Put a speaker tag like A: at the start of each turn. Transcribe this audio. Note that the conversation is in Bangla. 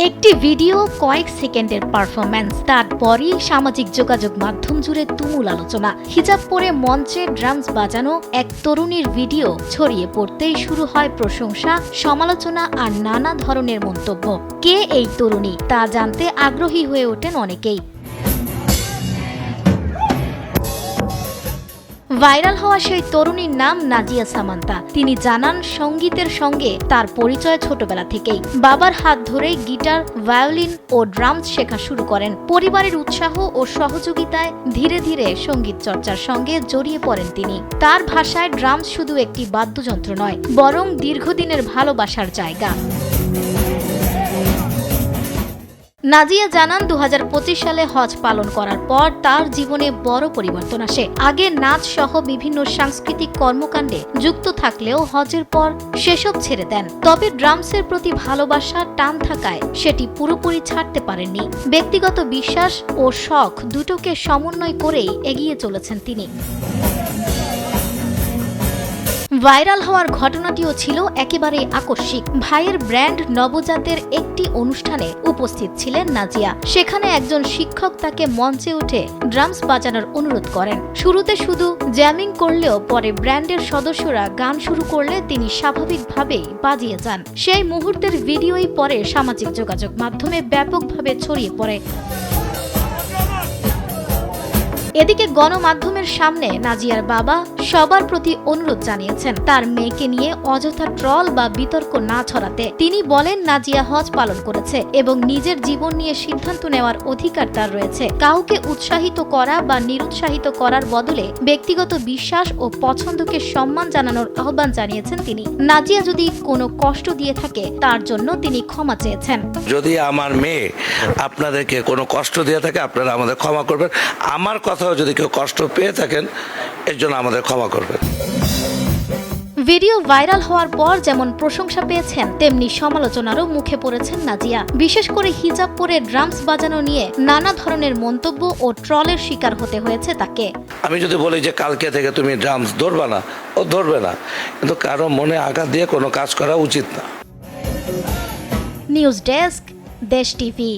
A: একটি ভিডিও কয়েক সেকেন্ডের পারফরম্যান্স, তারপরই সামাজিক যোগাযোগ মাধ্যম জুড়ে তুমুল আলোচনা। হিজাব পরে মঞ্চে ড্রামস বাজানো এক তরুণীর ভিডিও ছড়িয়ে পড়তেই শুরু হয় প্রশংসা, সমালোচনা আর নানা ধরনের মন্তব্য। কে এই তরুণী তা জানতে আগ্রহী হয়ে ওঠেন অনেকেই। ভাইরাল হওয়া সেই তরুণীর নাম নাজিয়া সামান্তা। তিনি জানান, সঙ্গীতের সঙ্গে তার পরিচয় ছোটবেলা থেকেই। বাবার হাত ধরেই গিটার, ভায়োলিন ও ড্রামস শেখা শুরু করেন। পরিবারের উৎসাহ ও সহযোগিতায় ধীরে ধীরে সঙ্গীত চর্চার সঙ্গে জড়িয়ে পড়েন তিনি। তার ভাষায় ড্রামস শুধু একটি বাদ্যযন্ত্র নয়, বরং দীর্ঘদিনের ভালোবাসার জায়গা। নাজিয়া জানান, 2025 সালে হজ পালন করার পর তার জীবনে বড় পরিবর্তন আসে। আগে নাচ সহ বিভিন্ন সাংস্কৃতিক কর্মকাণ্ডে যুক্ত থাকলেও হজের পর সেসব ছেড়ে দেন। তবে ড্রামসের প্রতি ভালোবাসা টান থাকায় সেটি পুরোপুরি ছাড়তে পারেননি। ব্যক্তিগত বিশ্বাস ও শখ দুটোকে সমন্বয় করেই এগিয়ে চলেছেন তিনি। ভাইরাল হওয়ার ঘটনাটিও ছিল একেবারেই আকস্মিক। ভাইয়ের ব্র্যান্ড নবজাতের একটি অনুষ্ঠানে উপস্থিত ছিলেন নাজিয়া। সেখানে একজন শিক্ষক তাকে মঞ্চে উঠে ড্রামস বাজানোর অনুরোধ করেন। শুরুতে শুধু জ্যামিং করলেও পরে ব্র্যান্ডের সদস্যরা গান শুরু করলে তিনি স্বাভাবিকভাবেই বাজিয়ে যান। সেই মুহূর্তের ভিডিওই পরে সামাজিক যোগাযোগ মাধ্যমে ব্যাপকভাবে ছড়িয়ে পড়ে। এদিকে গণমাধ্যমের সামনে নাজিয়ার বাবা সবার প্রতি অনুরোধ জানিয়েছেন তার মেয়েকে নিয়ে অযথা ট্রল বা বিতর্ক না ছড়াতে। তিনি বলেন, নাজিয়া হজ পালন করেছে এবং নিজের জীবন নিয়ে সিদ্ধান্ত নেওয়ার অধিকার তার রয়েছে। কাউকে উৎসাহিত করা বা নিরুৎসাহিত করার বদলে ব্যক্তিগত বিশ্বাস ও পছন্দকে সম্মান জানানোর আহ্বান জানিয়েছেন তিনি। নাজিয়া যদি কোনো কষ্ট দিয়ে থাকে তার জন্য তিনি ক্ষমা চেয়েছেন।
B: যদি আমার মেয়ে আপনাদেরকে কোনো কষ্ট দিয়ে থাকে, আপনারা আমাদের ক্ষমা করবেন। আমার কথা যদি কেউ কষ্ট পেয়ে থাকেন, এর জন্য আমাদের ক্ষমা করবেন।
A: ভিডিও ভাইরাল হওয়ার পর যেমন প্রশংসা পেয়েছেন, তেমনি সমালোচনারও মুখে পড়েছেন নাজিয়া। বিশেষ করে হিজাব পরে ড্রামস বাজানো নিয়ে নানা ধরনের মন্তব্য ও ট্রলের শিকার হতে হয়েছে তাকে।
B: আমি যদি বলি যে কালকে থেকে তুমি ড্রামস ধরবে না, ও ধরবে না, কিন্তু কারো মনে আঘাত দিয়ে কোনো কাজ করা উচিত না।
A: নিউজ ডেস্ক, দেশ টিভি।